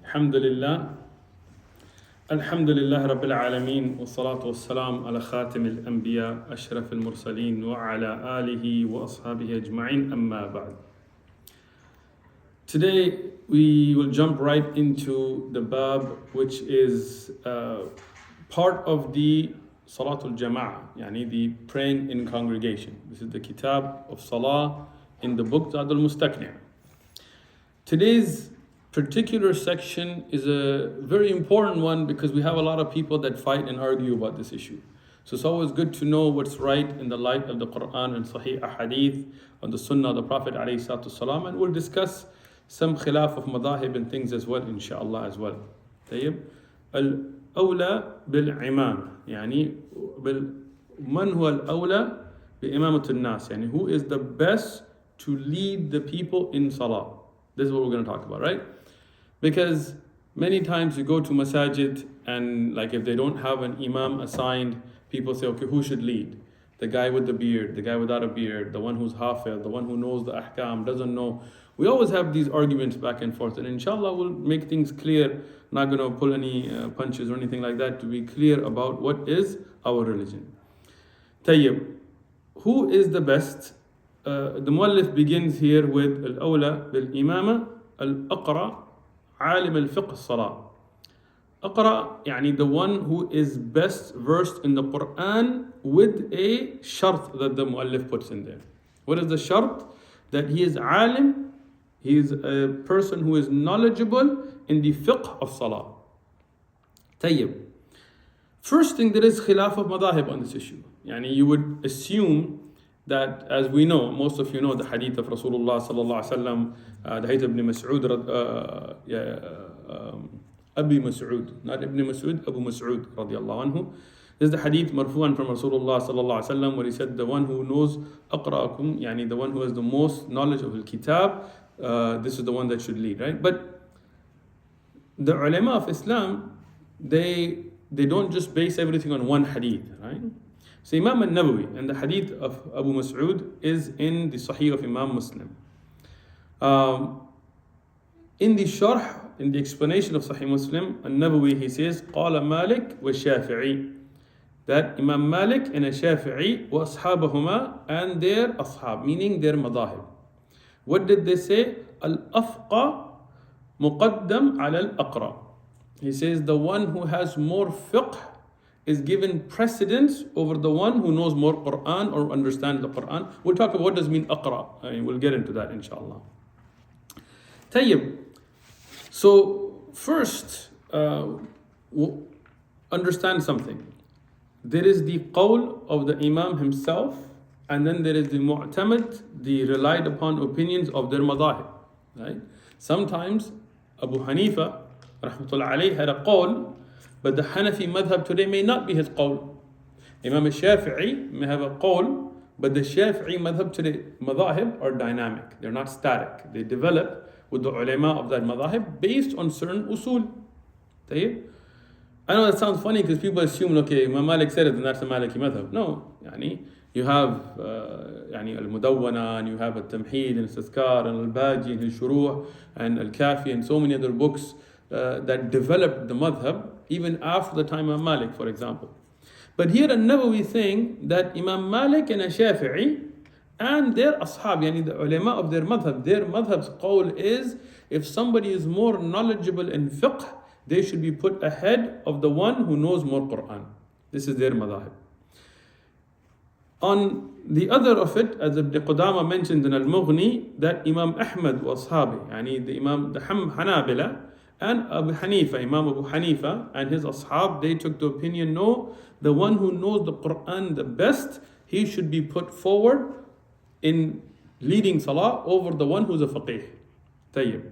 الحمد لله الحمد لله رب العالمين والصلاة والسلام على خاتم الأنبياء أشرف المرسلين وعلى آله وأصحابه أجمعين أما بعد. Today we will jump right into the bab which is part of the Salatul Jama'ah, yani the praying in congregation. This is the kitab of Salah in the book Zād al Mustaqni. Today's particular section is a very important one because we have a lot of people that fight and argue about this issue. So it's always good to know what's right in the light of the Quran and Sahih Ahadith on the Sunnah of the Prophet ﷺ, and we'll discuss some khilaf of madahib and things as well, inshallah as well. طيب الأولى بالإمام يعني من هو الأولى بإمامة الناس, يعني who is the best to lead the people in Salah. This is what we're going to talk about, right? Because many times you go to masajid and like if they don't have an imam assigned, people say, okay, who should lead? The guy with the beard, the guy without a beard, the one who's hafiz, the one who knows the ahkam, doesn't know. We always have these arguments back and forth, and inshallah we'll make things clear, not going to pull any punches or anything like that, to be clear about what is our religion. Tayyib, who is the best? The muallif begins here with al-awla bil-imama al-aqra عالم الفقه الصلاة. أقرأ يعني the one who is best versed in the Quran with a shart that the muallif puts in there. What is the shart? That he is alim, he is a person who is knowledgeable in the fiqh of salah. Tayyib. First thing, there is khilaf of madahib on this issue. Yani you would assume that, as we know, most of you know the hadith of Rasulullah sallallahu alaihi wasallam, the hadith of Ibn Mas'ud, Abi Mas'ud, not Ibn Mas'ud, Abu Mas'ud radiyallahu anhu. This is the hadith marfu'an from Rasulullah sallallahu alaihi wasallam, where he said, the one who knows aqra'akum, yani the one who has the most knowledge of the kitab, this is the one that should lead, right? But the ulama of Islam, they don't just base everything on one hadith, right? So Imam al-Nawawi, and the hadith of Abu Mas'ud is in the Sahih of Imam Muslim. In the sharh, in the explanation of Sahih Muslim, al-Nawawi, he says, قال مالك والشافعي, that Imam Malik and al-Shafi'i وأصحابهما and their ashab, meaning their madahib. What did they say? Al-afqa muqaddam ala al-aqra. He says the one who has more fiqh is given precedence over the one who knows more Quran or understands the Quran. We'll talk about what does mean aqra. We'll get into that inshallah. Tayyib. So first, understand something. There is the qawl of the Imam himself, and then there is the mu'tamad, the relied upon opinions of their madahib. Right? Sometimes Abu Hanifa rahmatullah alayhi had a qawl, but the Hanafi madhab today may not be his qawl. Imam al-Shafi'i may have a qawl, but the Shafi'i madhab today, madahib are dynamic. They're not static. They develop with the ulama of that madhab based on certain usul. I know that sounds funny because people assume, okay, Imam Malik said it and that's the Maliki madhab. No, yani you have al-Mudawwana, and you have al-Tamheed and al-Istizkar and al-Baji and al-Shuruh and al-Kafi and so many other books that developed the madhab even after the time of Malik, for example. But here al-Nawawi saying that Imam Malik and al-Shafi'i and their ashab, yani the ulama of their madhab's qawl is, if somebody is more knowledgeable in fiqh, they should be put ahead of the one who knows more Quran. This is their madhab. On the other of it, as Ibn Qudama mentioned in Al-Mughni, that Imam Ahmad wa ashabi, yani the Hanabila, and Abu Hanifa, Imam Abu Hanifa and his ashab, they took the opinion, no, the one who knows the Quran the best, he should be put forward in leading salah over the one who's a faqih. Tayyib.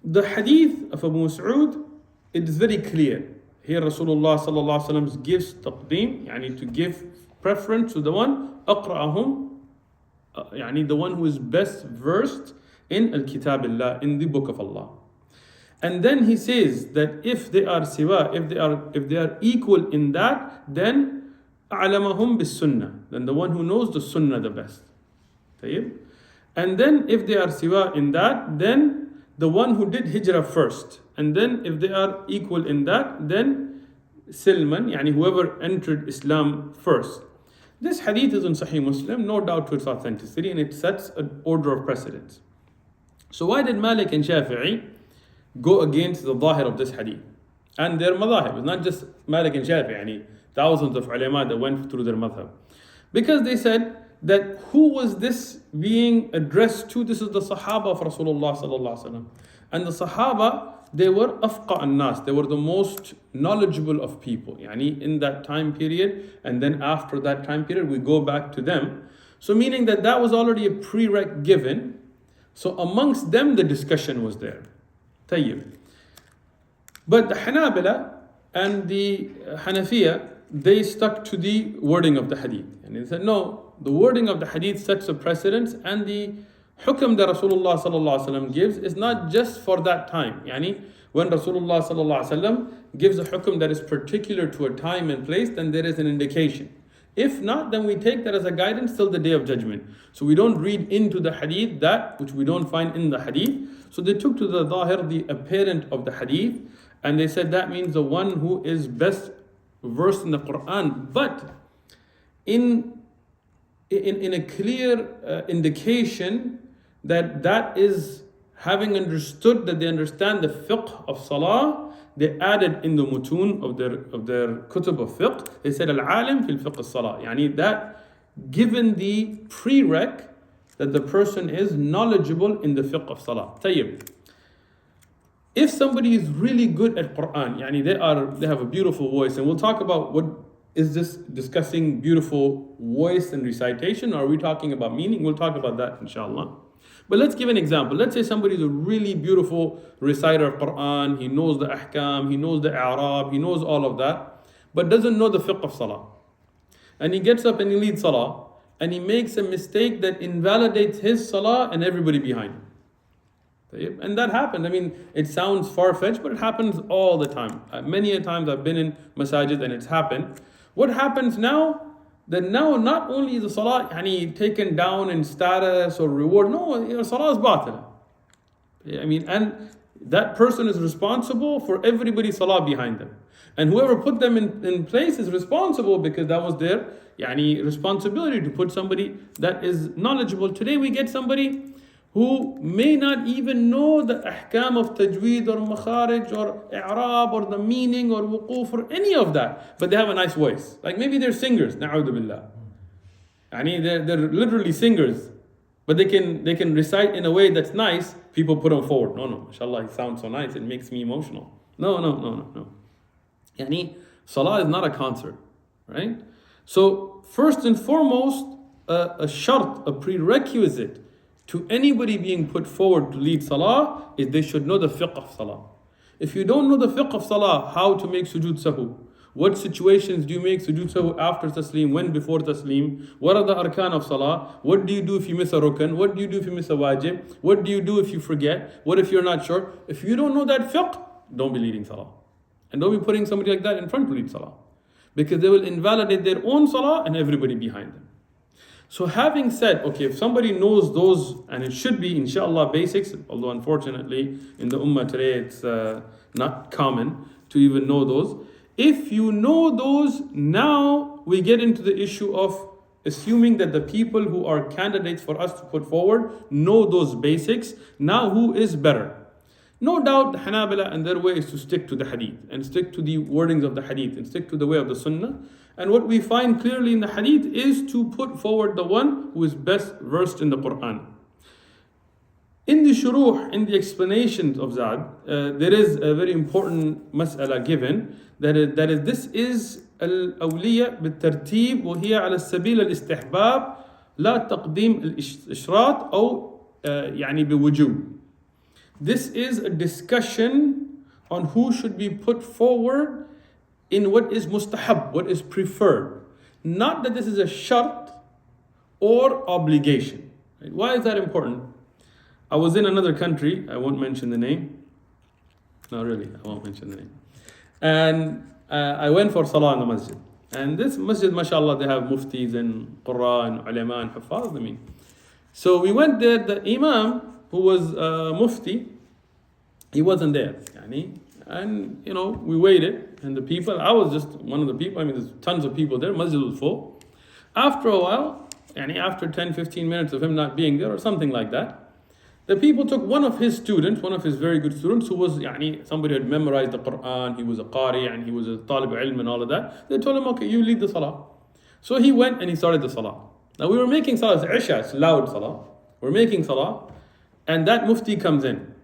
The hadith of Abu Mas'ud, it is very clear. Here Rasulullah sallallahu alaihi wasallam gives taqdeem, yani to give preference to the one, aqra'ahum, yani the one who is best versed in al-Kitabillah, in the book of Allah. And then he says that if they are siwa, if they are equal in that, then a'lamahum bis sunnah, then the one who knows the sunnah the best. طيب. And then if they are siwa in that, then the one who did hijrah first, and then if they are equal in that, then silman, yani whoever entered Islam first. This hadith is in Sahih Muslim, no doubt to its authenticity, and it sets an order of precedence. So why did Malik and Shafi'i go against the zahir of this hadith? And their madhahib, it's not just Malik and Shafi'i, yani thousands of ulama that went through their madhab. Because they said that who was this being addressed to? This is the Sahaba of Rasulullah sallallahu alaihi wasallam. And the Sahaba, they were afqa an-nas, they were the most knowledgeable of people, yani in that time period, and then after that time period we go back to them. So meaning that was already a prereq given. So amongst them the discussion was there. Tayyib. But the Hanabila and the Hanafiya, they stuck to the wording of the hadith. And they said, no, the wording of the hadith sets a precedence, and the hukm that Rasulullah sallallahu alaihi wasallam gives is not just for that time. Yani when Rasulullah sallallahu alaihi wasallam gives a hukm that is particular to a time and place, then there is an indication. If not, then we take that as a guidance till the day of judgment. So we don't read into the hadith that which we don't find in the hadith. So they took to the zahir, the apparent of the hadith, and they said that means the one who is best versed in the Quran. But in a clear indication that is having understood that they understand the fiqh of salah, they added in the mutun of their kutub of fiqh, they said al-alim fil fiqh salah, yani that given the prereq that the person is knowledgeable in the fiqh of salah. Tayyib. If somebody is really good at Quran, yani they have a beautiful voice, and we'll talk about what is this discussing beautiful voice and recitation, or are we talking about meaning? We'll talk about that inshallah. But let's give an example. Let's say somebody is a really beautiful reciter of Quran, he knows the ahkam, he knows the i'rab, he knows all of that, but doesn't know the fiqh of salah. And he gets up and he leads salah, and he makes a mistake that invalidates his salah and everybody behind him. And that happened. I mean, it sounds far-fetched, but it happens all the time. Many a times I've been in masajid and it's happened. What happens now? That now not only is the salah taken down in status or reward, no, salah is batila. I mean, and that person is responsible for everybody's salah behind them. And whoever put them in place is responsible, because that was their responsibility to put somebody that is knowledgeable. Today we get somebody who may not even know the ahkam of tajweed or makharij or i'rab or the meaning or wuquf or any of that, but they have a nice voice. Like maybe they're singers, na'udhu billah. They're literally singers, but they can recite in a way that's nice. People put them forward. No, mashallah, he sounds so nice, it makes me emotional. No. Salah is not a concert, right? So first and foremost, a shart, a prerequisite to anybody being put forward to lead salah is they should know the fiqh of salah. If you don't know the fiqh of salah, how to make sujood sahu, what situations do you make sujood sahu after taslim, when before taslim, what are the arkan of salah, what do you do if you miss a rukn, what do you do if you miss a wajib, what do you do if you forget, what if you're not sure? If you don't know that fiqh, don't be leading salah. And don't be putting somebody like that in front to lead salah, because they will invalidate their own salah and everybody behind them. So having said, okay, if somebody knows those, and it should be inshallah basics, although unfortunately in the ummah today it's not common to even know those. If you know those, now we get into the issue of assuming that the people who are candidates for us to put forward know those basics. Now who is better? No doubt the Hanabila and their way is to stick to the hadith and stick to the wordings of the hadith and stick to the way of the sunnah. And what we find clearly in the hadith is to put forward the one who is best versed in the Quran. In the shuruh, in the explanations of Zād, there is a very important mas'ala given, that is this is al-awliya bil-tartib wa hiya ala sabil al-istihbab la taqdim al-ishrat aw bi-wujub. This is a discussion on who should be put forward in what is mustahab, what is preferred. Not that this is a shart or obligation. Right? Why is that important? I was in another country, I won't mention the name. No, really, I won't mention the name. And I went for salah in the masjid. And this masjid, mashallah, they have muftis and qurra and ulama and hafaz. So we went there, the imam, who was mufti, He wasn't there. And we waited, and the people, I was just one of the people, there's tons of people there, masjid was full. After a while, after 10-15 minutes of him not being there or something like that, the people took one of his students, one of his very good students, who was somebody who had memorized the Quran, he was a qari and he was a talib ilm and all of that. They told him, okay, you lead the salah. So he went and he started the salah. Now we were making salah, it's Isha, it's loud salah. We're making salah, and that mufti comes in.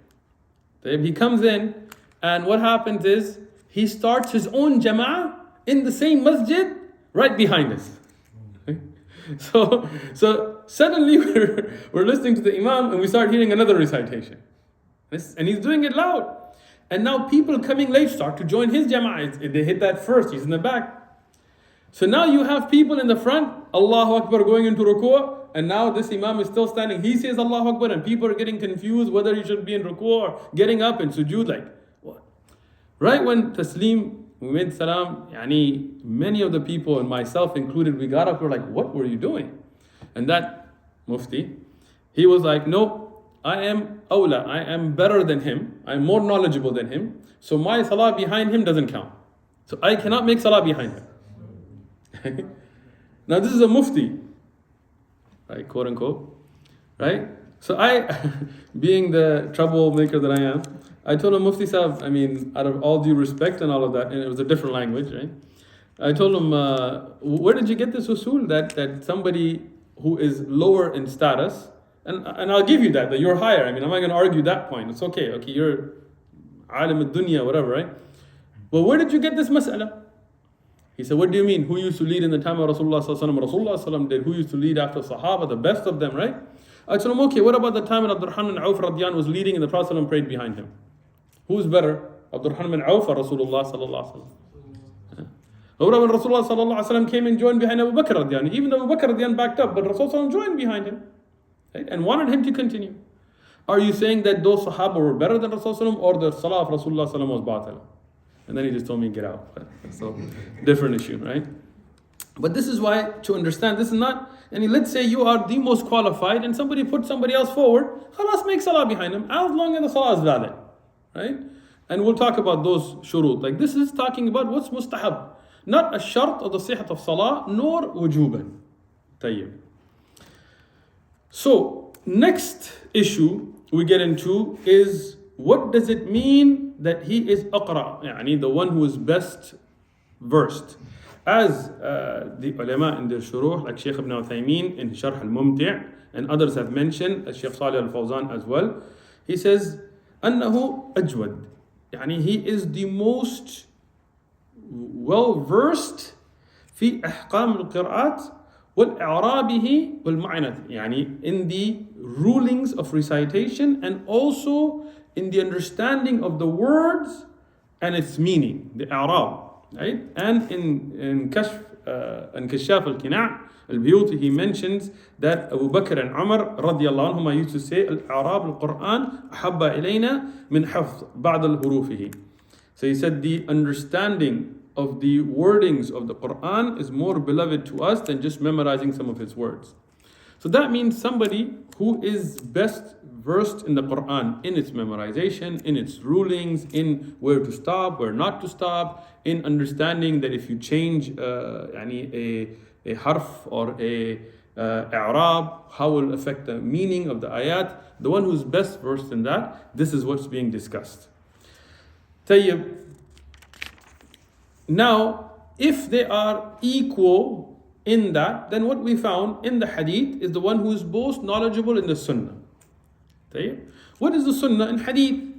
He comes in, and what happens is, he starts his own jama'ah in the same masjid right behind us. So suddenly we're listening to the imam and we start hearing another recitation. And he's doing it loud. And now people coming late start to join his jama'ah. They hit that first, he's in the back. So now you have people in the front, Allahu Akbar, going into ruku', and now this imam is still standing. He says Allahu Akbar, and people are getting confused whether he should be in ruku' or getting up in sujood. Like, what? Right when taslim, we made salam, many of the people, and myself included, we got up, we're like, what were you doing? And that mufti, he was like, no, I am awla, I am better than him, I'm more knowledgeable than him, so my salah behind him doesn't count. So I cannot make salah behind him. Now this is a mufti, right, quote unquote, right? So I, being the troublemaker that I am, I told him, Mufti Sahib, out of all due respect and all of that, and it was a different language, right? I told him, where did you get this usul that somebody who is lower in status, and I'll give you that you're higher. I'm not going to argue that point. It's okay, you're alim al-dunya, whatever, right? Well, where did you get this mas'ala? He said, what do you mean? Who used to lead in the time of Rasulullah sallallahu alaihi wasallam? Rasulullah sallallahu alaihi wasallam did. Who used to lead after Sahaba? The best of them, right? I told him, okay, what about the time when Abdurrahman bin Auf radiyallahu was leading and the Prophet sallallahu alaihi wasallam prayed behind him? Who's better? Abdurrahman bin Auf or Rasulullah sallallahu alaihi wasallam? Or when Rasulullah sallallahu alaihi wasallam came and joined behind Abu Bakr radiyallahu, even though Abu Bakr radiyallahu backed up, but Rasulullah joined behind him, right? And wanted him to continue. Are you saying that those Sahaba were better than Rasulullah or the Salah of Rasulullah sallallahu was batil? And then he just told me, get out. So, different issue, right? But this is why, to understand, this is not, let's say you are the most qualified and somebody put somebody else forward, khalas, make salah behind him, as long as the salah is valid, right? And we'll talk about those shurut. Like this is talking about what's mustahab, not a shart of the sihat of salah, nor wujuban. Tayyib. So, next issue we get into is, what does it mean that he is aqra, the one who is best versed? As the ulama in their shuruh, like Shaykh ibn Uthaymeen in Sharh al-Mumti' and others have mentioned, as Shaykh Salih al-Fawzan as well, he says, أنه أجود, he is the most well versed في أحكام القراءات والإعرابه والمعنى, in the rulings of recitation and also in the understanding of the words and its meaning, the i'rab, right? And in Kashf Kashaf al-Qina' al-Buyuti, he mentions that Abu Bakr and Umar radiyallahu anhuma used to say, al-i'rab al-Quran ahabba ilayna min hafz ba'd al-hurufihi. So he said the understanding of the wordings of the Quran is more beloved to us than just memorizing some of its words. So that means somebody who is best versed in the Quran, in its memorization, in its rulings, in where to stop, where not to stop, in understanding that if you change a harf or a i'rab, how will affect the meaning of the ayat. The one who's best versed in that, this is what's being discussed. Tayyib. Now, if they are equal in that, then what we found in the hadith is the one who is most knowledgeable in the sunnah. What is the sunnah in hadith?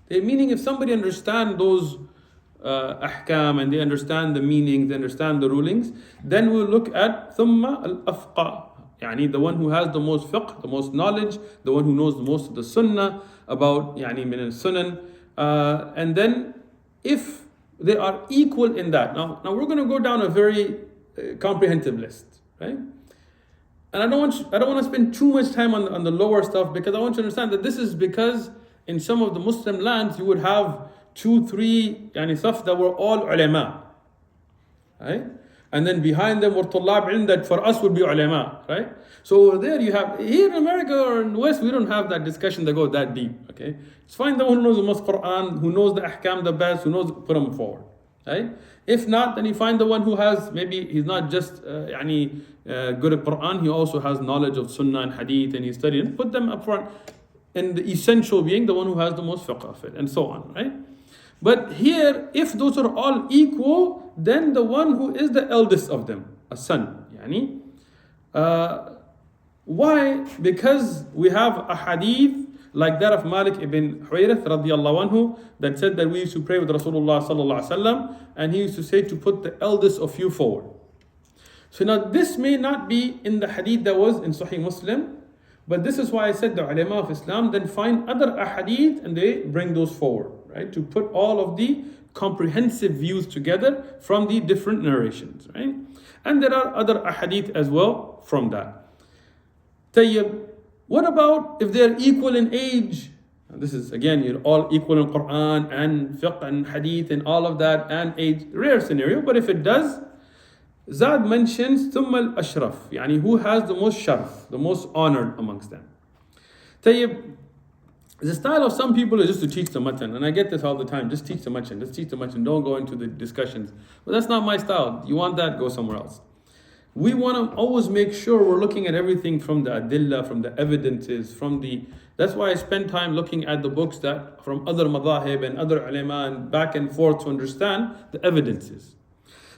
Meaning, if somebody understands those ahkam and they understand the meanings, they understand the rulings, then we'll look at thumma al-afqa, the one who has the most fiqh, the most knowledge, the one who knows the most of the sunnah about min al-sunan. And then if they are equal in that. Now we're going to go down a very comprehensive list, right? And I don't want to spend too much time on the lower stuff, because I want you to understand that this is because in some of the Muslim lands you would have 2-3 saf that were all ulama, right? And then behind them were طلاب علم that for us would be ulama, right? So over there you have, here in America or in the West, we don't have that discussion that goes that deep, okay? It's find the one who knows the most Quran, who knows the ahkam the best, who knows, put them forward, right? If not, then you find the one who has, maybe he's not just good at Quran, he also has knowledge of Sunnah and Hadith and he's studying, put them up front. And the essential being the one who has the most fiqh of it, and so on, right? But here, if those are all equal, then the one who is the eldest of them, a son, why? Because we have a hadith like that of Malik ibn Huwayrith radiallahu anhu that said that we used to pray with Rasulullah sallallahu alaihi wasallam, and he used to say to put the eldest of you forward. So now this may not be in the hadith that was in Sahih Muslim, but this is why I said the ulama of Islam then find other ahadith and they bring those forward, right? To put all of the comprehensive views together from the different narrations, right? And there are other ahadith as well from that. Tayyib, what about if they're equal in age? Now this is again, you're all equal in Quran and fiqh and hadith and all of that and age. Rare scenario, but if it does, Zād mentions ثم الأشرف, يعني who has the most sharf, the most honored amongst them. Tayyib, the style of some people is just to teach the matan, and I get this all the time, just teach the matan, don't go into the discussions. But that's not my style. You want that, go somewhere else. We want to always make sure we're looking at everything from the adillah, from the evidences, that's why I spend time looking at the books that from other madhahib and other ulama and back and forth to understand the evidences.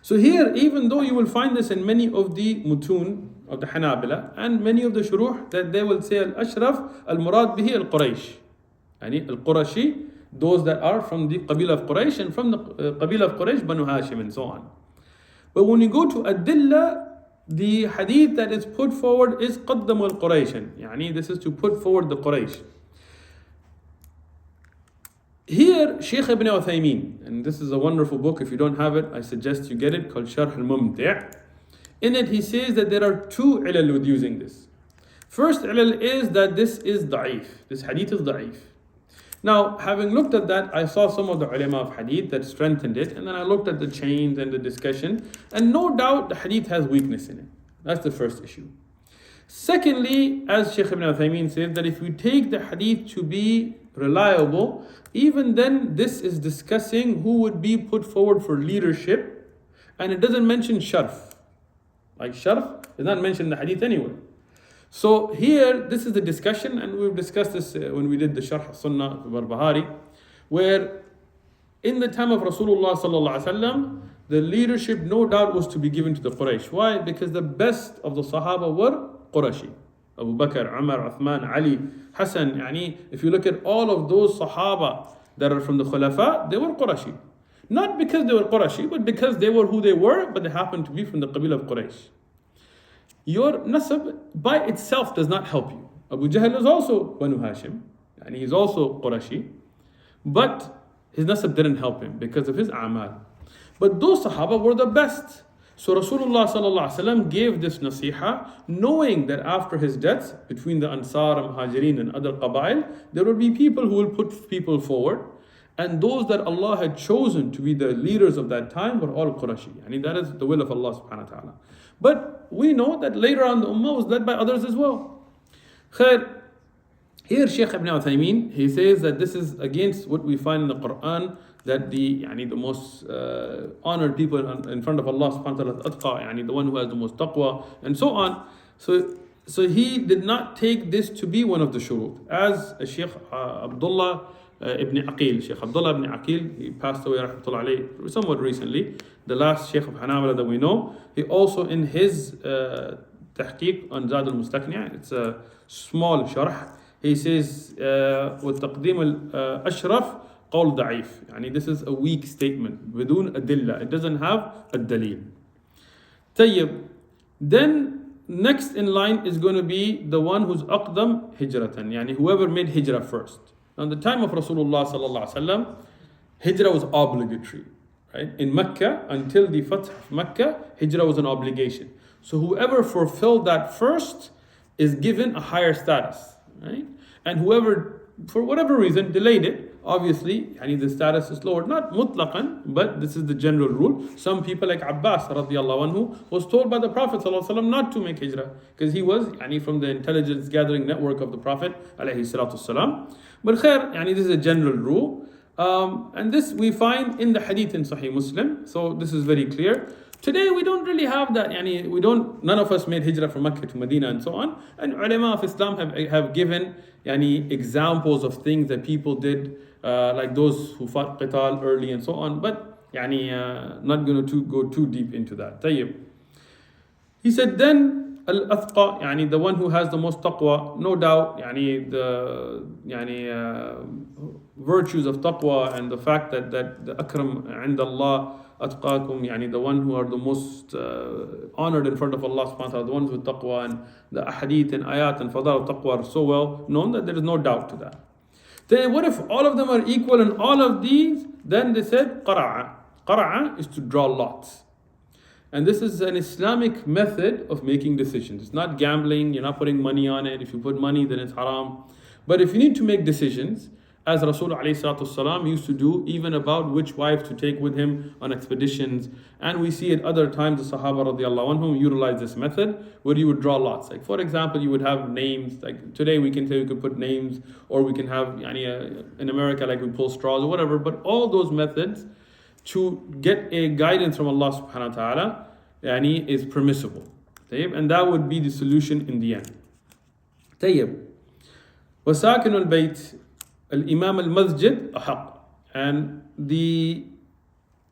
So here, even though you will find this in many of the mutun of the Hanabila and many of the shuruh, that they will say al-ashraf, al-murad bihi al-Quraysh. Yani al-Qurashi, those that are from the Qabila of Quraysh and from the Qabila of Quraysh, Banu Hashim and so on. But when you go to adillah, the hadith that is put forward is قدم القريش, يعني this is to put forward the Quraysh. Here, Shaykh Ibn Uthaymeen, and this is a wonderful book, if you don't have it, I suggest you get it, called Sharh al-Mumti'. In it, he says that there are two ilal with using this. First ilal is that this is da'if, this hadith is da'if. Now, having looked at that, I saw some of the ulama of hadith that strengthened it, and then I looked at the chains and the discussion, and no doubt the hadith has weakness in it. That's the first issue. Secondly, as Shaykh Ibn Uthaymeen says, that if we take the hadith to be reliable, even then this is discussing who would be put forward for leadership, and it doesn't mention sharf. Like sharf is not mentioned in the hadith anywhere. So here, this is the discussion, and we've discussed this when we did the Sharh Sunnah of Barbahari, where in the time of Rasulullah sallallahu alaihi wasallam, the leadership no doubt was to be given to the Quraysh. Why? Because the best of the Sahaba were Qurashi. Abu Bakr, Umar, Uthman, Ali, Hassan. Yani, if you look at all of those Sahaba that are from the Khulafa, they were Qurashi. Not because they were Qurashi, but because they were who they were, but they happened to be from the Qabila of Quraysh. Your nasab by itself does not help you. Abu Jahl is also Banu Hashim, and he's also Qurashi, but his nasab didn't help him because of his a'mal. But those Sahaba were the best. So Rasulullah sallallahu alaihi wasallam gave this nasiha, knowing that after his death, between the Ansar and Muhajirin and other Qabail, there will be people who will put people forward, and those that Allah had chosen to be the leaders of that time were all Qurashi. And that is the will of Allah subhanahu wa ta'ala. But we know that later on the Ummah was led by others as well. Khair, here Shaykh Ibn Uthaymeen, he says that this is against what we find in the Quran, that the most honored people in front of Allah subhanahu wa ta'ala, the one who has the most taqwa and so on. So he did not take this to be one of the shurut. As Shaykh Abdullah ibn Aqil, Shaykh Abdullah ibn Aqil, he passed away rahmatullah alayhi somewhat recently, the last Shaykh of Hanabala that we know. He also in his tahqiq on Zād al Mustaqni, it's a small sharh, he says وَالتَّقْدِيمُ الْأَشْرَفِ قول ضعيف. This is a weak statement بدون أدلة, it doesn't have a dalil. طيب, then next in line is going to be the one who's أقدم هجرة, whoever made hijrah first. Now, in the time of Rasulullah sallallahu alaihi wasallam, hijrah was obligatory, right? In Mecca, until the Fath of Mecca, hijrah was an obligation. So whoever fulfilled that first is given a higher status, right? And whoever, for whatever reason, delayed it, obviously the status is lower. Not mutlaqan, but this is the general rule. Some people like Abbas radiallahu anhu was told by the Prophet sallallahu alaihi wasallam not to make hijrah because he was from the intelligence gathering network of the Prophet alayhi salatu wasalam. But khair, this is a general rule. And this we find in the hadith in Sahih Muslim. So this is very clear. Today we don't really have that. None of us made hijrah from Mecca to Medina and so on. And ulama of Islam have given examples of things that people did, like those who fought qital early and so on. But not going to go too deep into that. Tayyib. He said then al-athqa, the one who has the most taqwa, no doubt, the virtues of taqwa and the fact that the akram عند Allah atqakum, the one who are the most honored in front of Allah subhanahu wa ta'ala, the ones with taqwa, and the ahadith and ayat and fadal of taqwa are so well known that there is no doubt to that. Then what if all of them are equal in all of these? Then they said qara'a. Qara'a is to draw lots. And this is an Islamic method of making decisions. It's not gambling, you're not putting money on it. If you put money, then it's haram. But if you need to make decisions, as Rasul ﷺ used to do, even about which wife to take with him on expeditions. And we see at other times the Sahaba radiallahu anhum utilize this method where you would draw lots. Like for example, you would have names. Like today we can say we could put names, or we can have, in America, like we pull straws or whatever. But all those methods to get a guidance from Allah subhanahu wa ta'ala is permissible. And that would be the solution in the end. طيب. وساكن البيت الإمام المسجد أحق. And the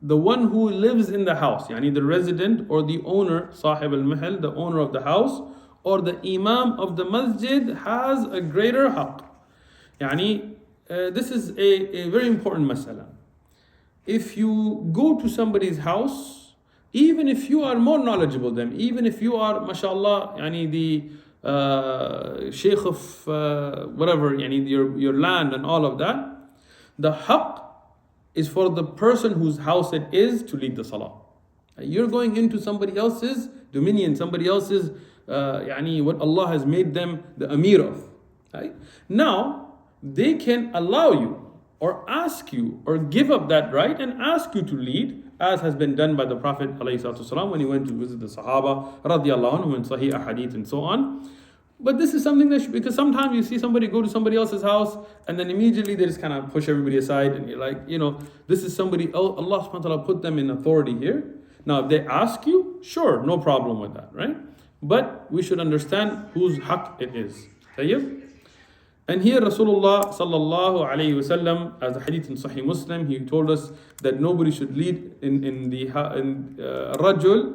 one who lives in the house, the resident or the owner, صاحب المحل, the owner of the house, or the imam of the masjid has a greater haqq. This is a very important masala. If you go to somebody's house, even if you are more knowledgeable than them, even if you are, mashallah, the sheikh of whatever, your land and all of that, the haqq is for the person whose house it is to lead the salah. You're going into somebody else's dominion, somebody else's, what Allah has made them the amir of. Right? Now, they can allow you or ask you or give up that right and ask you to lead, as has been done by the Prophet ﷺ when he went to visit the Sahaba radiallahu anhu in Sahih Ahadith and so on. But this is something that because sometimes you see somebody go to somebody else's house and then immediately they just kind of push everybody aside, and you're like, this is somebody, Allah subhanahu wa ta'ala put them in authority here. Now if they ask you, sure, no problem with that, right? But we should understand whose haqq it is. Tayyib? And here Rasulullah sallallahu alayhi wasallam, as the hadith in Sahih Muslim, he told us that nobody should lead in rajul,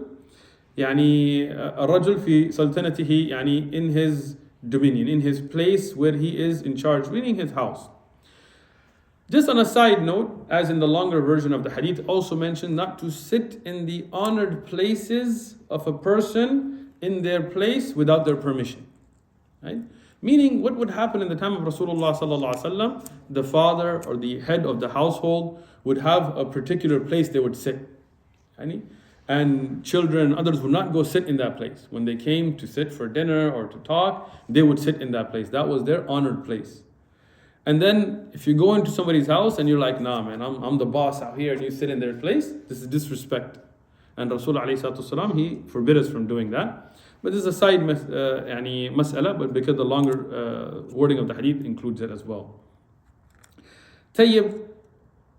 الرجل في سلطنته, in his dominion, in his place where he is in charge, meaning his house. Just on a side note, as in the longer version of the hadith also mentioned, not to sit in the honored places of a person in their place without their permission. Right? Meaning, what would happen in the time of Rasulullah sallallahu alaihi wasallam? The father or the head of the household would have a particular place they would sit. Right? And children and others would not go sit in that place. When they came to sit for dinner or to talk, they would sit in that place. That was their honored place. And then if you go into somebody's house and you're like, nah man, I'm the boss out here, and you sit in their place, this is disrespect. And Rasulullah ﷺ, he forbid us from doing that. But this is a side mas'ala, but because the longer wording of the hadith includes it as well. Tayyib.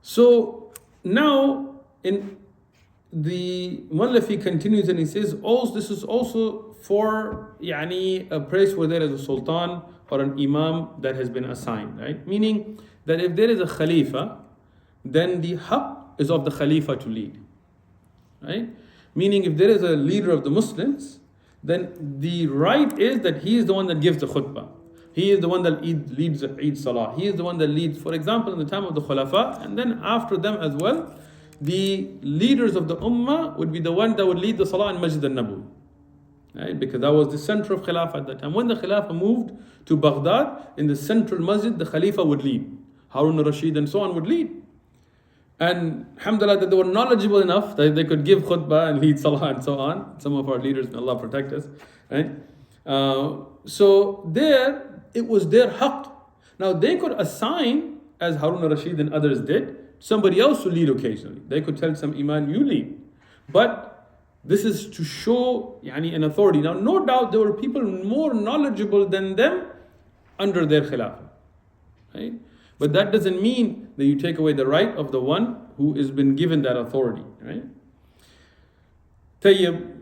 So now in the Mu'allaf continues and he says, also this is also for a place where there is a sultan or an imam that has been assigned, right? Meaning that if there is a khalifa, then the haqq is of the khalifa to lead, right? Meaning if there is a leader of the Muslims, then the right is that he is the one that gives the khutbah. He is the one that leads the Eid Salah. He is the one that leads, for example, in the time of the Khulafa, and then after them as well, the leaders of the Ummah would be the one that would lead the Salah in Masjid al-Nabawi. Right? Because that was the center of Khilafah at that time. When the Khilafah moved to Baghdad, in the central masjid, the Khalifa would lead. Harun al-Rashid and so on would lead. And alhamdulillah that they were knowledgeable enough that they could give khutbah and lead salah and so on. Some of our leaders, may Allah protect us. Right? So there, it was their haqq. Now they could assign as Harun al-Rashid and others did, somebody else to lead occasionally. They could tell some imam, you lead. But this is to show an authority. Now, no doubt there were people more knowledgeable than them under their khilafah. Right? But that doesn't mean that you take away the right of the one who has been given that authority. Right? Tayyib.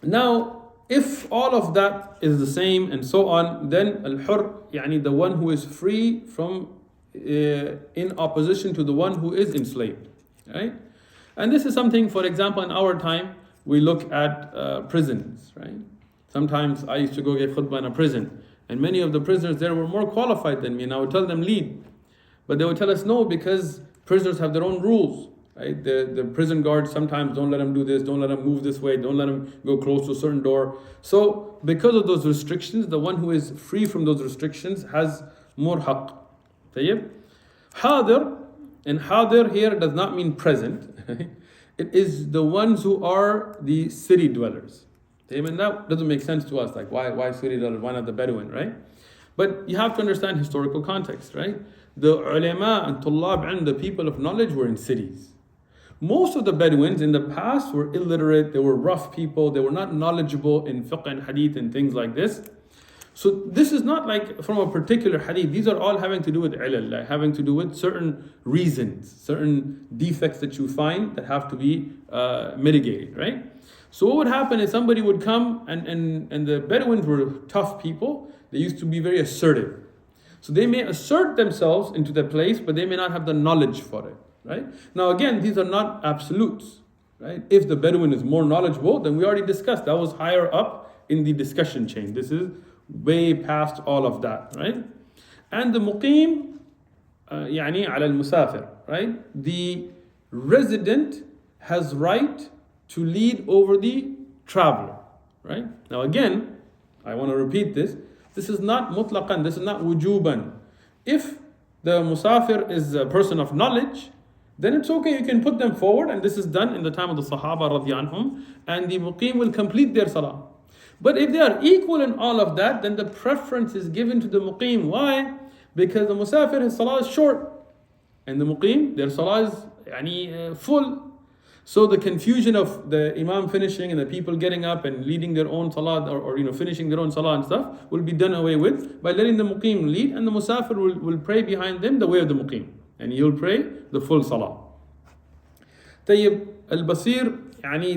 Now, if all of that is the same and so on, then al-hur, the one who is free from, in opposition to the one who is enslaved. Right? And this is something, for example, in our time, we look at prisons. Right? Sometimes I used to go give khutbah in a prison, and many of the prisoners there were more qualified than me, and I would tell them lead. But they would tell us no, because prisoners have their own rules. Right? The prison guards sometimes don't let them do this, don't let them move this way, don't let them go close to a certain door. So because of those restrictions, the one who is free from those restrictions has more haqq. Tayyib? Hadir, and hadir here does not mean present. It is the ones who are the city dwellers. And that doesn't make sense to us. Like, why city dwellers? Why not the Bedouin, right? But you have to understand historical context, right? The ulama and tullab and the people of knowledge were in cities. Most of the Bedouins in the past were illiterate, they were rough people, they were not knowledgeable in fiqh and hadith and things like this. So this is not like from a particular hadith, these are all having to do with ilal, like having to do with certain reasons, certain defects that you find that have to be mitigated, right? So what would happen is somebody would come, and the Bedouins were tough people, they used to be very assertive. So they may assert themselves into the place, but they may not have the knowledge for it. Right? Now again, these are not absolutes. Right? If the Bedouin is more knowledgeable, then we already discussed that was higher up in the discussion chain. This is way past all of that. Right? And the muqim, على المسافر, right? The resident has right to lead over the traveler. Right? Now again, I want to repeat this. This is not mutlaqan, this is not wujuban. If the musafir is a person of knowledge, then it's okay, you can put them forward, and this is done in the time of the Sahaba radiyallahu anhum, and the muqim will complete their salah. But if they are equal in all of that, then the preference is given to the muqim. Why? Because the musafir, his salah is short, and the muqim, their salah is full. So the confusion of the imam finishing and the people getting up and leading their own salah or finishing their own salah and stuff will be done away with by letting the muqim lead, and the musafir will pray behind them the way of the muqim. And he'll pray the full salah. Tayyib, al-basir,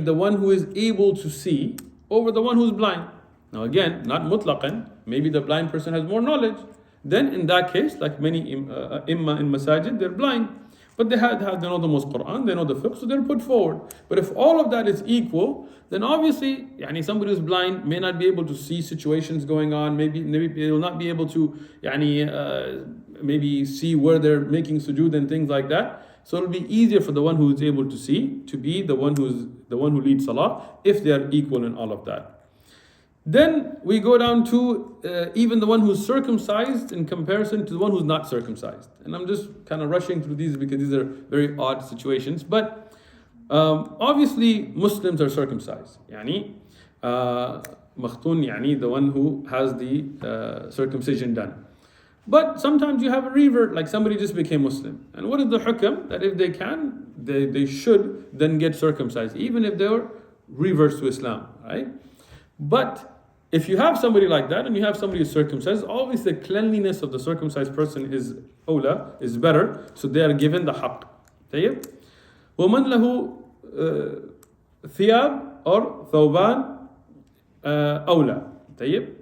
the one who is able to see over the one who's blind. Now again, not mutlaqan, maybe the blind person has more knowledge. Then in that case, like many imma in masajid, they're blind. But they know the most Quran, they know the fiqh, so they're put forward. But if all of that is equal, then obviously, somebody who's blind may not be able to see situations going on. Maybe they will not be able to, maybe see where they're making sujood and things like that. So it'll be easier for the one who is able to see to be the one who leads salah if they are equal in all of that. Then we go down to even the one who's circumcised in comparison to the one who's not circumcised. And I'm just kind of rushing through these because these are very odd situations. But obviously Muslims are circumcised. Makhtun, the one who has the circumcision done. But sometimes you have a revert, like somebody just became Muslim. And what is the hukam? That if they can, they should then get circumcised, even if they were reverts to Islam, right? But if you have somebody like that and you have somebody who's circumcised, obviously the cleanliness of the circumcised person is awla, is better, so they are given the haqq. Tayyib? وَمَنْ لَهُ ثِيَاب or ثَوْبان أَوْلَى. Tayyib?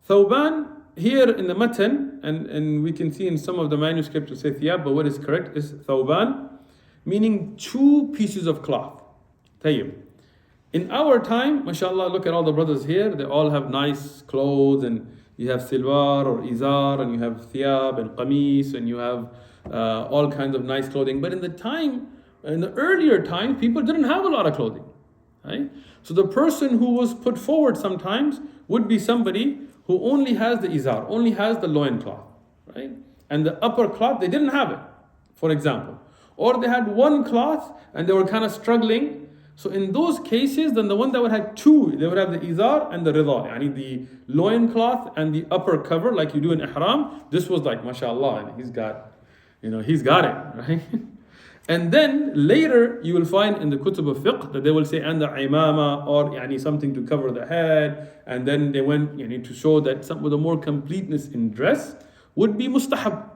Thawban, here in the matan, and we can see in some of the manuscripts to say thiyab, but what is correct is thawban, meaning 2 pieces of cloth. Tayyib. In our time, mashallah, look at all the brothers here, they all have nice clothes, and you have silwar or izar, and you have thiyab and qamis, and you have all kinds of nice clothing. But in the earlier time, people didn't have a lot of clothing. Right? So the person who was put forward sometimes would be somebody who only has the izar, only has the loin cloth, right? And the upper cloth, they didn't have it, for example. Or they had one cloth and they were kind of struggling So in those cases, then the one that would have two, they would have the izar and the rida, yani the loin cloth and the upper cover, like you do in ihram. This was like, mashallah, he's got it, right? And then later you will find in the kutub of fiqh that they will say, and the imama, or yani something to cover the head. And then they went to show that some with a more completeness in dress would be mustahab.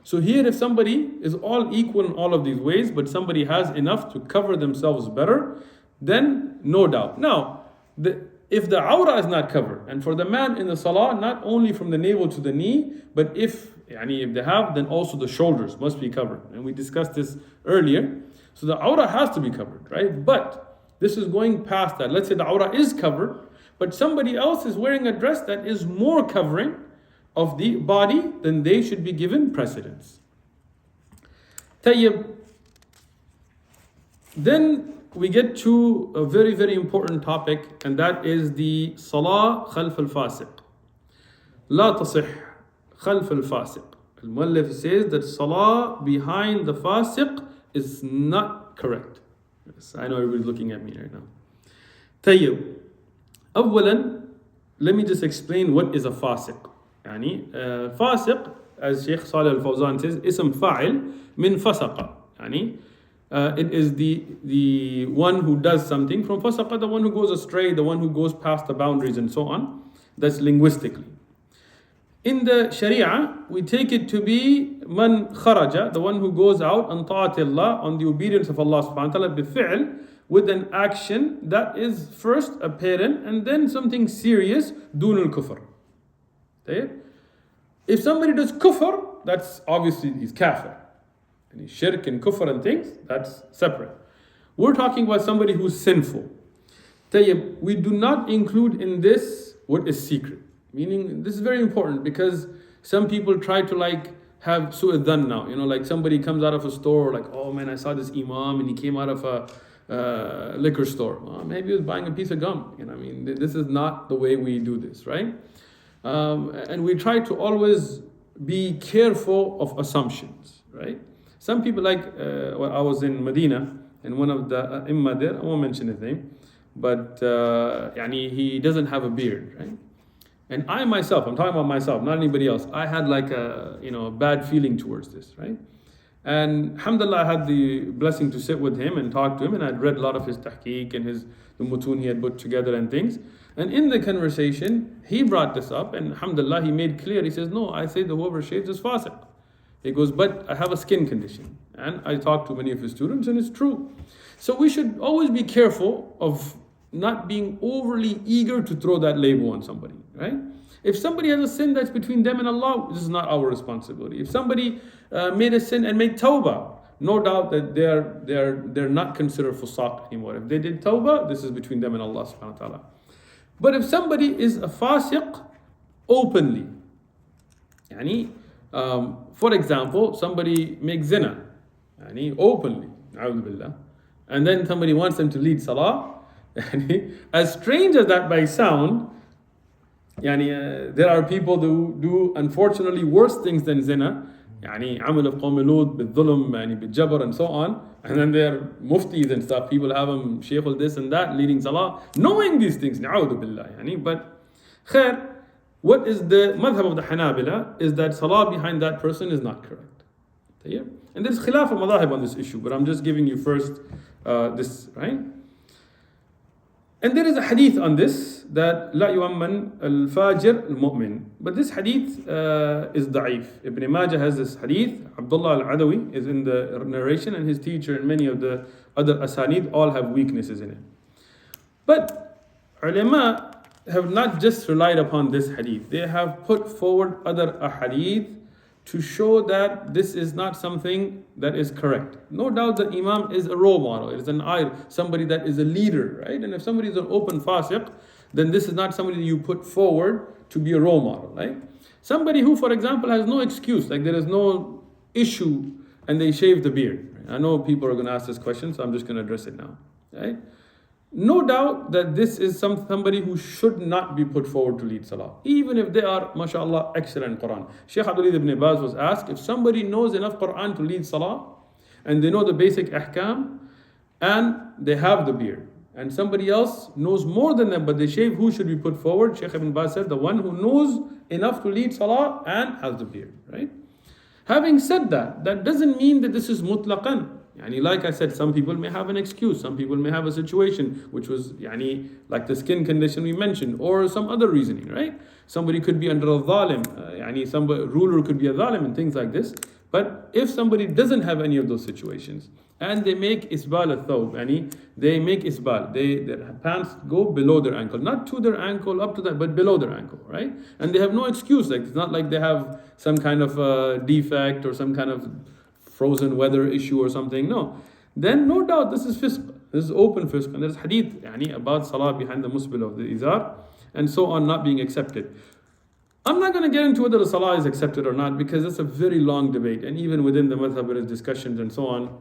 So here, if somebody is all equal in all of these ways, but somebody has enough to cover themselves better, then no doubt. Now, if the awrah is not covered, and for the man in the salah, not only from the navel to the knee, but if they have, then also the shoulders must be covered. And we discussed this earlier. So the awrah has to be covered, right? But this is going past that. Let's say the awrah is covered, but somebody else is wearing a dress that is more covering of the body, then they should be given precedence. Tayyib. Then we get to a very, very important topic, and that is the salah khalf al-fasiq. La tasih khalf al-fasiq. Al-Muallif says that salah behind the fasiq is not correct. Yes, I know everybody's looking at me right now. Tayyib. أولا, let me just explain what is a fasiq. فاسق, as Shaykh Salih al-Fawzan says, اسم فاعل من فسق. It is the one who does something from fasaqa, the one who goes astray, the one who goes past the boundaries and so on. That's linguistically. In the Sharia, we take it to be man kharaja, the one who goes out on ta'atillah, on the obedience of Allah subhanahu wa ta'ala, bifi'l, with an action that is first apparent and then something serious, dun al-kufr. If somebody does kufr, that's obviously he's kafir. And shirk and kufr and things, that's separate. We're talking about somebody who's sinful. We do not include in this what is secret. Meaning, this is very important because some people try to have su'ad dhan now. Like somebody comes out of a store, like, oh man, I saw this imam and he came out of a liquor store. Well, maybe he was buying a piece of gum. This is not the way we do this, right? And we try to always be careful of assumptions, right? Some people I was in Medina and one of the imma there, I won't mention his name, but he doesn't have a beard, right? And I myself, I'm talking about myself, not anybody else, I had a bad feeling towards this, right? And alhamdulillah, I had the blessing to sit with him and talk to him, and I'd read a lot of his tahqiq and the mutun he had put together and things. And in the conversation, he brought this up, and alhamdulillah, he made clear, he says, no, I say the whoever shaves is fasiq. He goes, but I have a skin condition. And I talked to many of his students, and it's true. So we should always be careful of not being overly eager to throw that label on somebody, right? If somebody has a sin that's between them and Allah, this is not our responsibility. If somebody made a sin and made tawbah, no doubt that they're not considered fusaq anymore. If they did tawbah, this is between them and Allah subhanahu wa ta'ala. But if somebody is a fasiq openly, for example, somebody makes zina, openly, a'udhu billah, and then somebody wants them to lead salah, as strange as that may sound, there are people who do unfortunately worse things than zina, عمل of قوم لوط بالظلم بالجبر and so on, and then they're muftis and stuff, people have them shaykh this and that, leading salah, knowing these things, na'udhu billah, but khair, what is the madhab of the Hanabila is that salah behind that person is not correct. And there's khilaf al-madhahib on this issue, but I'm just giving you first this, right? And there is a hadith on this that لا يؤمن الفاجر المؤمن. But this hadith is da'if. Ibn Majah has this hadith. Abdullah al-Adawi is in the narration, and his teacher and many of the other asanid all have weaknesses in it. But ulama have not just relied upon this hadith. They have put forward other ahadith to show that this is not something that is correct. No doubt the imam is a role model. It is an ayr, somebody that is a leader, right? And if somebody is an open fasiq, then this is not somebody that you put forward to be a role model, right? Somebody who, for example, has no excuse, like there is no issue, and they shave the beard. Right? I know people are going to ask this question, so I'm just going to address it now, right? No doubt that this is somebody who should not be put forward to lead salah, even if they are, mashallah, excellent Quran. Shaykh Abdul ibn Baz was asked, if somebody knows enough Quran to lead salah, and they know the basic ahkam, and they have the beard, and somebody else knows more than them but they shave, who should be put forward? Shaykh Ibn Baz said the one who knows enough to lead salah and has the beard, right? Having said that, that doesn't mean that this is mutlaqan. Like I said, some people may have an excuse, some people may have a situation which was like the skin condition we mentioned, or some other reasoning, right? Somebody could be under a zalim, some ruler could be a zalim and things like this. But if somebody doesn't have any of those situations and they make isbal al-thawb, they make isbal, their pants go below their ankle, not to their ankle, up to that, but below their ankle, right? And they have no excuse, like it's not like they have some kind of defect or some kind of frozen weather issue or something, no. Then no doubt this is fisq, this is open fisq, and there's hadith about salah behind the musbil of the izar, and so on, not being accepted. I'm not going to get into whether the salah is accepted or not, because it's a very long debate, and even within the madhab there is discussions and so on.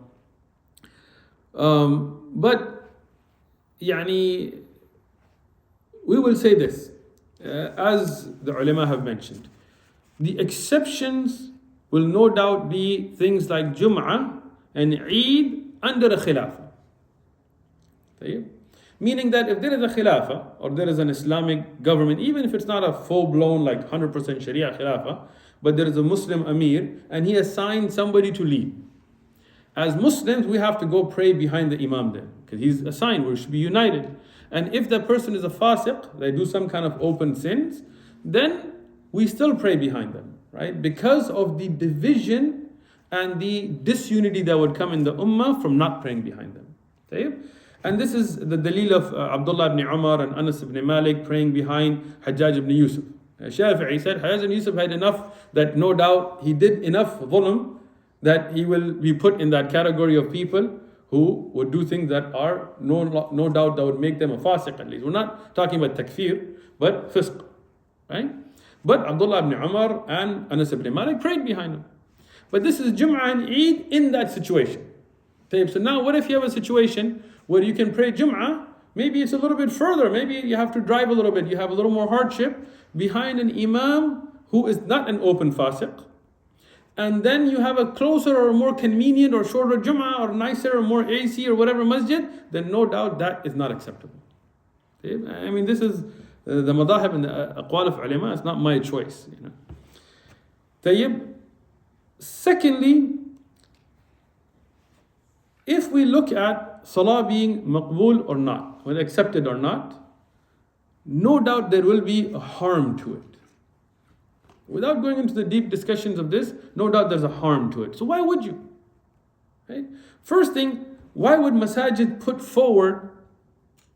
But we will say this, as the ulama have mentioned, the exceptions will no doubt be things like Jum'ah and Eid under a khilafah. Meaning that if there is a khilafah or there is an Islamic government, even if it's not a full-blown like 100% Sharia khilafah, but there is a Muslim Amir and he assigned somebody to lead. As Muslims, we have to go pray behind the Imam then, because he's assigned, we should be united. And if that person is a fasiq, they do some kind of open sins, then we still pray behind them, right? Because of the division and the disunity that would come in the ummah from not praying behind them. Okay? And this is the dalil of Abdullah ibn Umar and Anas ibn Malik praying behind Hajjaj ibn Yusuf. Shafi'i said Hajjaj ibn Yusuf had enough that no doubt he did enough dhulm that he will be put in that category of people who would do things that are no doubt that would make them a fasiq at least. We're not talking about takfir, but fisq, right? But Abdullah ibn Umar and Anas ibn Malik prayed behind him. But this is Jum'ah and Eid in that situation. So now what if you have a situation where you can pray Jum'ah, maybe it's a little bit further, maybe you have to drive a little bit, you have a little more hardship behind an imam who is not an open fasiq, and then you have a closer or more convenient or shorter Jum'ah or nicer or more AC or whatever masjid, then no doubt that is not acceptable. This is the madahib and the aqwal of ulama, it's not my choice. Secondly, if we look at salah being maqbool or not, whether accepted or not, no doubt there will be a harm to it. Without going into the deep discussions of this, no doubt there's a harm to it. So why would you? Right? First thing, why would masajid put forward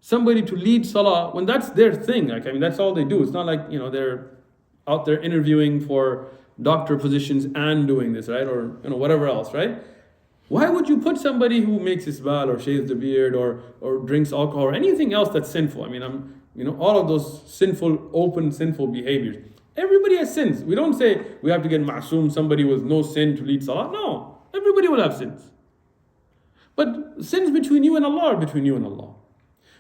somebody to lead salah when that's their thing? That's all they do. It's not like they're out there interviewing for doctor positions and doing this, right? Or whatever else, right? Why would you put somebody who makes isbal or shaves the beard or drinks alcohol or anything else that's sinful? All of those open sinful behaviors. Everybody has sins. We don't say we have to get ma'soom, somebody with no sin to lead salah. No, everybody will have sins. But sins between you and Allah are between you and Allah.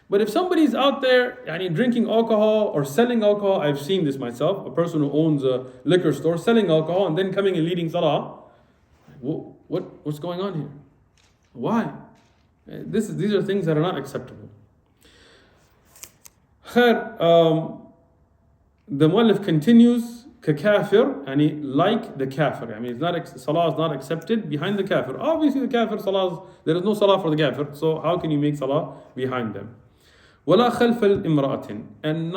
But if somebody's out there drinking alcohol or selling alcohol, I've seen this myself, a person who owns a liquor store selling alcohol and then coming and leading salah, what's going on here? Why? These are things that are not acceptable. The muallif continues, كَكَافِر, like the kafir. Salah is not accepted behind the kafir. Obviously the kafir, there is no salah for the kafir, so how can you make salah behind them? وَلَا خَلْفَ الْإِمْرَأَةٍ, and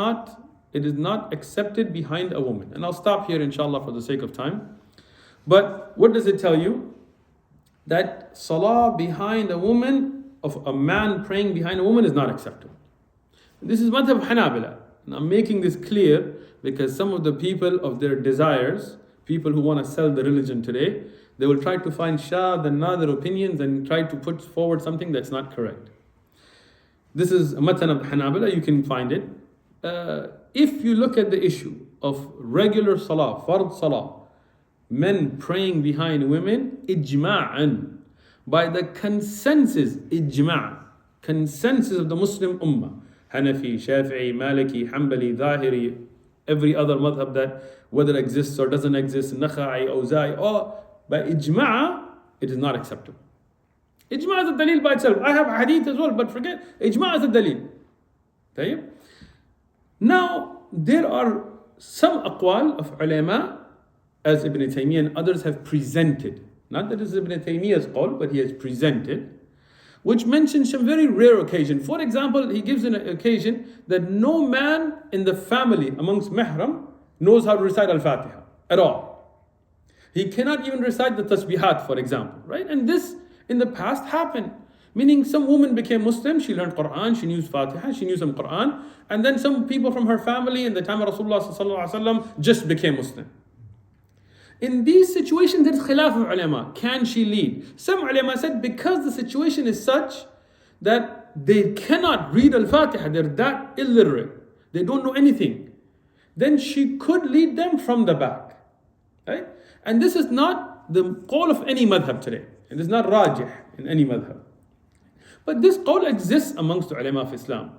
it is not accepted behind a woman. And I'll stop here inshallah for the sake of time. But what does it tell you? That salah behind a woman, of a man praying behind a woman, is not acceptable. This is madhab Hanabila. And I'm making this clear because some of the people of their desires, people who want to sell the religion today, they will try to find shadh and nadir opinions and try to put forward something that's not correct. This is a matan of Hanabila, you can find it. If you look at the issue of regular salah, fard salah, men praying behind women, ijma'an, by the consensus of the Muslim ummah, Hanafi, Shafi'i, Maliki, Hanbali, Zahiri, every other madhab that whether exists or doesn't exist, Nakha'i, Awza'i, or by ijma', it is not acceptable. Ijma is a dalil by itself. I have hadith as well, but forget, ijma is a dalil. طيب. Now, there are some aqwal of ulama, as Ibn Taymiyyah and others have presented. Not that it's Ibn Taymiyyah's qawl, but he has presented, which mentions some very rare occasion. For example, he gives an occasion that no man in the family amongst mahram knows how to recite al-Fatiha at all. He cannot even recite the tasbihat, for example, right? And this in the past happened. Meaning some woman became Muslim, she learned Quran, she knew Fatiha, she knew some Quran, and then some people from her family in the time of Rasulullah just became Muslim. In these situations, there's khilaf of ulama. Can she lead? Some ulama said because the situation is such that they cannot read al-Fatiha, they're that illiterate, they don't know anything, then she could lead them from the back. Right? And this is not the qawl of any madhab today. It is not rajih in any madhab. But this qawl exists amongst the ulama of Islam.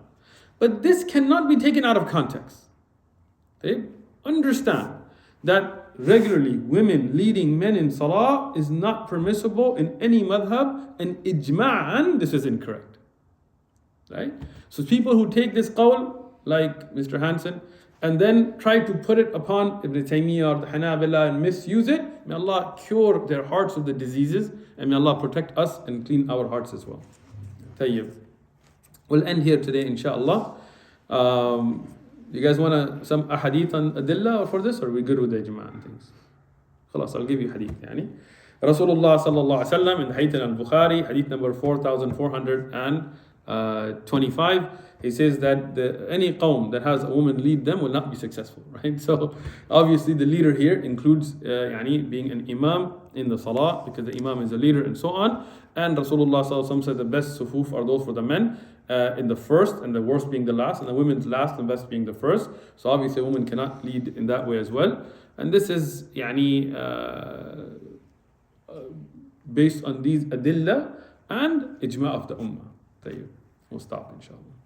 But this cannot be taken out of context. Okay? Understand that regularly women leading men in salah is not permissible in any madhab, and ijma'an this is incorrect. Right? So people who take this qawl, like Mr. Hansen, and then try to put it upon Ibn Taymiyyah or the Hanabila and misuse it, may Allah cure their hearts of the diseases, and may Allah protect us and clean our hearts as well. Tayyib. We'll end here today, inshallah. You guys want some ahadith on adillah for this, or are we good with the ijma' and things? Khalas, I'll give you hadith. Yani. Rasulullah sallallahu alaihi wasallam in the hadith al-Bukhari, hadith number 4425, he says that any qawm that has a woman lead them will not be successful, right? So obviously the leader here includes being an imam in the salah, because the imam is a leader and so on. And Rasulullah sallallahu alaihi wasallam said the best sufuf are those for the men in the first, and the worst being the last, and the women's last and best being the first. So obviously a woman cannot lead in that way as well. And this is based on these adillah and ijma' of the ummah. We'll stop inshallah.